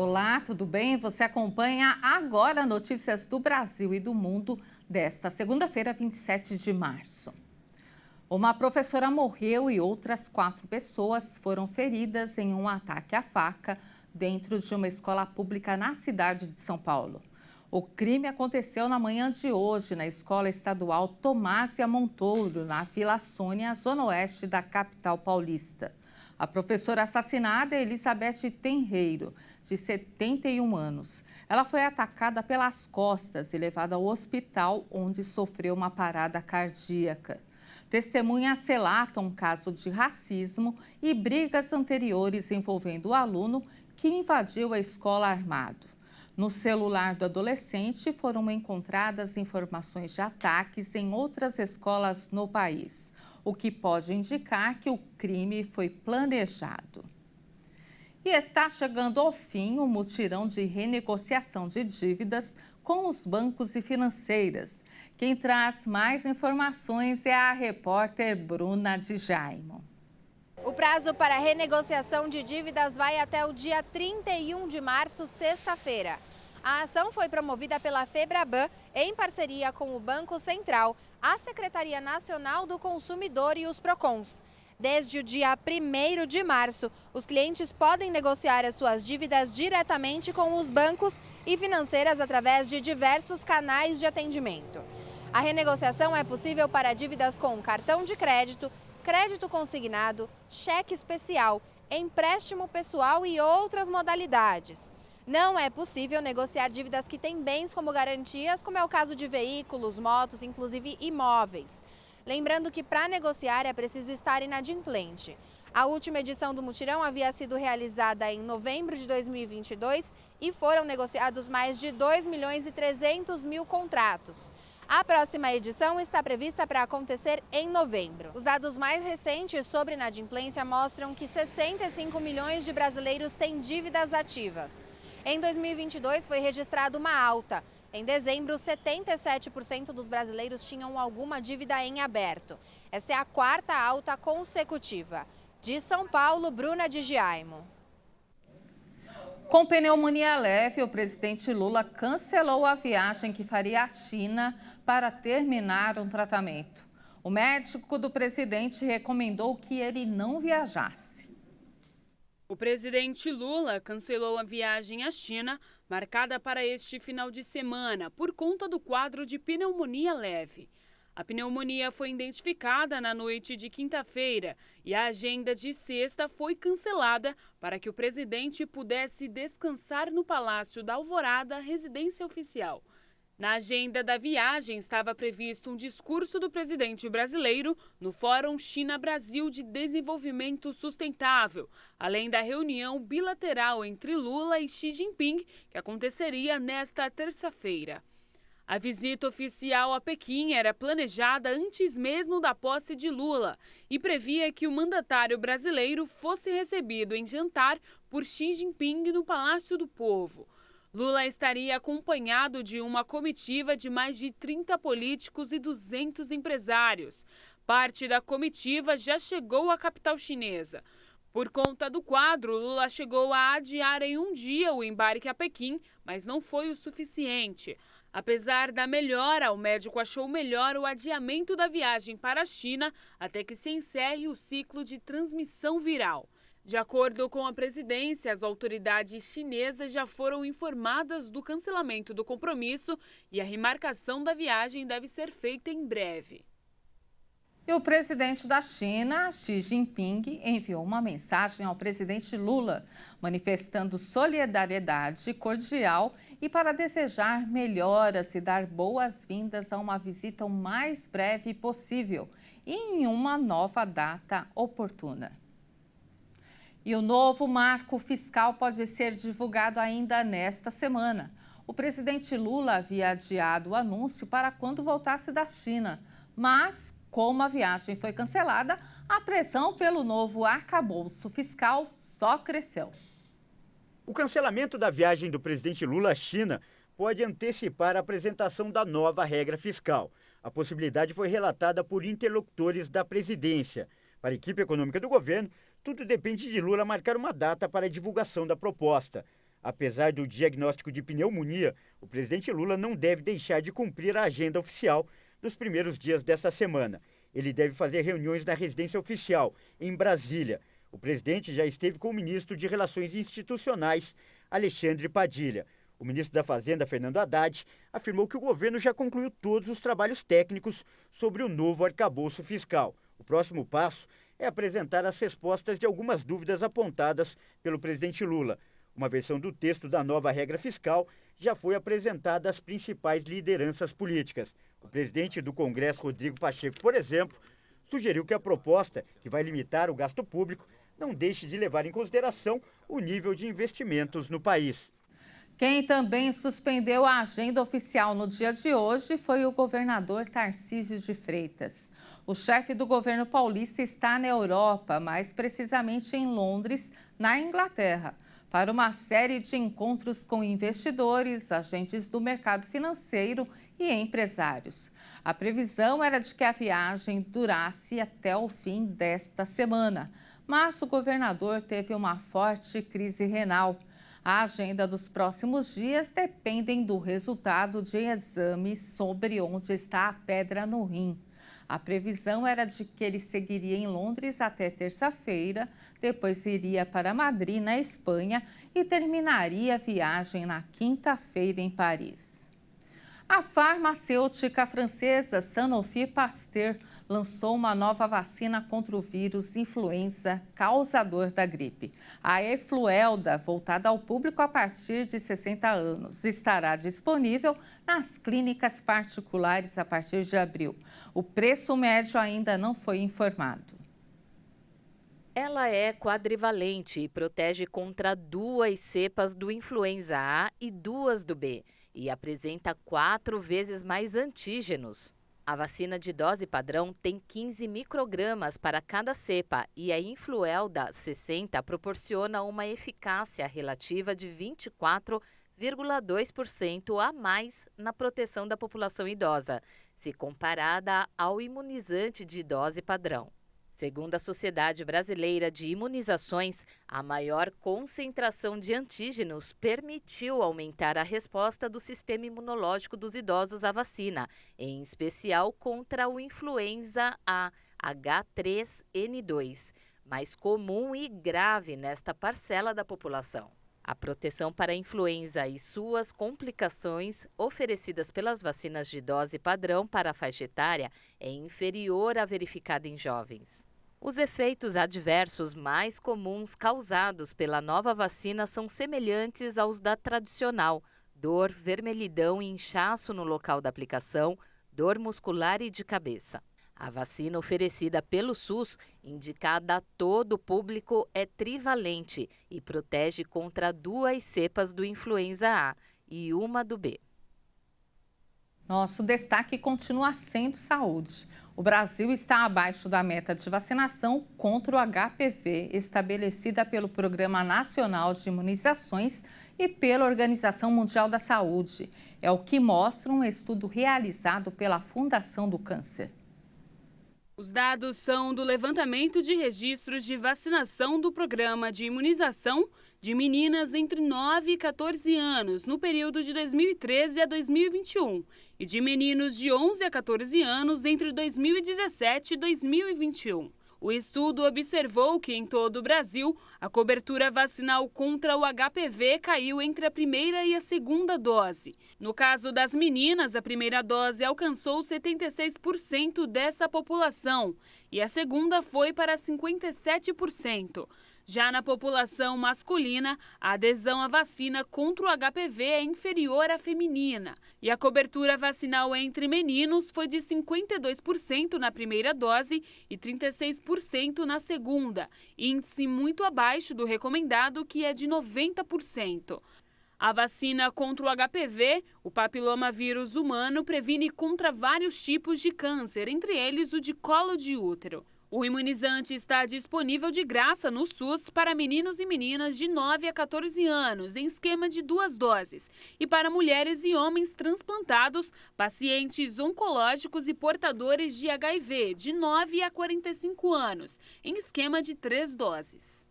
Olá, tudo bem? Você acompanha agora notícias do Brasil e do mundo desta segunda-feira, 27 de março. Uma professora morreu e outras 4 pessoas foram feridas em um ataque à faca dentro de uma escola pública na cidade de São Paulo. O crime aconteceu na manhã de hoje na Escola Estadual Tomásia Montouro, na Vila Sônia, zona oeste da capital paulista. A professora assassinada é Elizabeth Tenreiro, de 71 anos. Ela foi atacada pelas costas e levada ao hospital, onde sofreu uma parada cardíaca. Testemunhas relatam um caso de racismo e brigas anteriores envolvendo o aluno que invadiu a escola armado. No celular do adolescente foram encontradas informações de ataques em outras escolas no país, o que pode indicar que o crime foi planejado. E está chegando ao fim o mutirão de renegociação de dívidas com os bancos e financeiras. Quem traz mais informações é a repórter Bruna de Jaimo. O prazo para a renegociação de dívidas vai até o dia 31 de março, sexta-feira. A ação foi promovida pela Febraban em parceria com o Banco Central, a Secretaria Nacional do Consumidor e os PROCONs. Desde o dia 1º de março, os clientes podem negociar as suas dívidas diretamente com os bancos e financeiras através de diversos canais de atendimento. A renegociação é possível para dívidas com cartão de crédito, crédito consignado, cheque especial, empréstimo pessoal e outras modalidades. Não é possível negociar dívidas que têm bens como garantias, como é o caso de veículos, motos, inclusive imóveis. Lembrando que para negociar é preciso estar inadimplente. A última edição do mutirão havia sido realizada em novembro de 2022 e foram negociados mais de 2.300.000 contratos. A próxima edição está prevista para acontecer em novembro. Os dados mais recentes sobre inadimplência mostram que 65 milhões de brasileiros têm dívidas ativas. Em 2022 foi registrada uma alta. Em dezembro, 77% dos brasileiros tinham alguma dívida em aberto. Essa é a 4ª alta consecutiva. De São Paulo, Bruna de Jaimo. Com pneumonia leve, o presidente Lula cancelou a viagem que faria à China para terminar um tratamento. O médico do presidente recomendou que ele não viajasse. O presidente Lula cancelou a viagem à China, marcada para este final de semana, por conta do quadro de pneumonia leve. A pneumonia foi identificada na noite de quinta-feira e a agenda de sexta foi cancelada para que o presidente pudesse descansar no Palácio da Alvorada, residência oficial. Na agenda da viagem estava previsto um discurso do presidente brasileiro no Fórum China-Brasil de Desenvolvimento Sustentável, além da reunião bilateral entre Lula e Xi Jinping, que aconteceria nesta terça-feira. A visita oficial a Pequim era planejada antes mesmo da posse de Lula e previa que o mandatário brasileiro fosse recebido em jantar por Xi Jinping no Palácio do Povo. Lula estaria acompanhado de uma comitiva de mais de 30 políticos e 200 empresários. Parte da comitiva já chegou à capital chinesa. Por conta do quadro, Lula chegou a adiar em um dia o embarque a Pequim, mas não foi o suficiente. Apesar da melhora, o médico achou melhor o adiamento da viagem para a China até que se encerre o ciclo de transmissão viral. De acordo com a presidência, as autoridades chinesas já foram informadas do cancelamento do compromisso e a remarcação da viagem deve ser feita em breve. E o presidente da China, Xi Jinping, enviou uma mensagem ao presidente Lula, manifestando solidariedade cordial e para desejar melhoras e dar boas-vindas a uma visita o mais breve possível e em uma nova data oportuna. E o novo marco fiscal pode ser divulgado ainda nesta semana. O presidente Lula havia adiado o anúncio para quando voltasse da China, mas como a viagem foi cancelada, a pressão pelo novo arcabouço fiscal só cresceu. O cancelamento da viagem do presidente Lula à China pode antecipar a apresentação da nova regra fiscal. A possibilidade foi relatada por interlocutores da presidência. Para a equipe econômica do governo, tudo depende de Lula marcar uma data para a divulgação da proposta. Apesar do diagnóstico de pneumonia, o presidente Lula não deve deixar de cumprir a agenda oficial dos primeiros dias desta semana. Ele deve fazer reuniões na residência oficial, em Brasília. O presidente já esteve com o ministro de Relações Institucionais, Alexandre Padilha. O ministro da Fazenda, Fernando Haddad, afirmou que o governo já concluiu todos os trabalhos técnicos sobre o novo arcabouço fiscal. O próximo passo é apresentar as respostas de algumas dúvidas apontadas pelo presidente Lula. Uma versão do texto da nova regra fiscal já foi apresentada às principais lideranças políticas. O presidente do Congresso, Rodrigo Pacheco, por exemplo, sugeriu que a proposta, que vai limitar o gasto público, não deixe de levar em consideração o nível de investimentos no país. Quem também suspendeu a agenda oficial no dia de hoje foi o governador Tarcísio de Freitas. O chefe do governo paulista está na Europa, mais precisamente em Londres, na Inglaterra, para uma série de encontros com investidores, agentes do mercado financeiro e empresários. A previsão era de que a viagem durasse até o fim desta semana, mas o governador teve uma forte crise renal. A agenda dos próximos dias dependem do resultado de exames sobre onde está a pedra no rim. A previsão era de que ele seguiria em Londres até terça-feira, depois iria para Madrid, na Espanha, e terminaria a viagem na quinta-feira em Paris. A farmacêutica francesa Sanofi Pasteur lançou uma nova vacina contra o vírus influenza causador da gripe. A Efluelda, voltada ao público a partir de 60 anos, estará disponível nas clínicas particulares a partir de abril. O preço médio ainda não foi informado. Ela é quadrivalente e protege contra 2 cepas do influenza A e 2 do B e apresenta 4 vezes mais antígenos. A vacina de dose padrão tem 15 microgramas para cada cepa e a Influelda 60 proporciona uma eficácia relativa de 24,2% a mais na proteção da população idosa, se comparada ao imunizante de dose padrão. Segundo a Sociedade Brasileira de Imunizações, a maior concentração de antígenos permitiu aumentar a resposta do sistema imunológico dos idosos à vacina, em especial contra o influenza A H3N2, mais comum e grave nesta parcela da população. A proteção para a influenza e suas complicações oferecidas pelas vacinas de dose padrão para a faixa etária é inferior à verificada em jovens. Os efeitos adversos mais comuns causados pela nova vacina são semelhantes aos da tradicional: dor, vermelhidão e inchaço no local da aplicação, dor muscular e de cabeça. A vacina oferecida pelo SUS, indicada a todo o público, é trivalente e protege contra 2 cepas do influenza A e 1 do B. Nosso destaque continua sendo saúde. O Brasil está abaixo da meta de vacinação contra o HPV, estabelecida pelo Programa Nacional de Imunizações e pela Organização Mundial da Saúde. É o que mostra um estudo realizado pela Fundação do Câncer. Os dados são do levantamento de registros de vacinação do Programa de Imunização de meninas entre 9 e 14 anos no período de 2013 a 2021 e de meninos de 11 a 14 anos entre 2017 e 2021. O estudo observou que em todo o Brasil a cobertura vacinal contra o HPV caiu entre a primeira e a segunda dose. No caso das meninas, a primeira dose alcançou 76% dessa população e a segunda foi para 57%. Já na população masculina, a adesão à vacina contra o HPV é inferior à feminina. E a cobertura vacinal entre meninos foi de 52% na primeira dose e 36% na segunda, índice muito abaixo do recomendado, que é de 90%. A vacina contra o HPV, o papilomavírus humano, previne contra vários tipos de câncer, entre eles o de colo de útero. O imunizante está disponível de graça no SUS para meninos e meninas de 9 a 14 anos, em esquema de 2 doses, e para mulheres e homens transplantados, pacientes oncológicos e portadores de HIV de 9 a 45 anos, em esquema de 3 doses.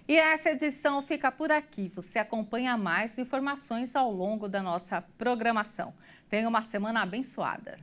E essa edição fica por aqui. Você acompanha mais informações ao longo da nossa programação. Tenha uma semana abençoada.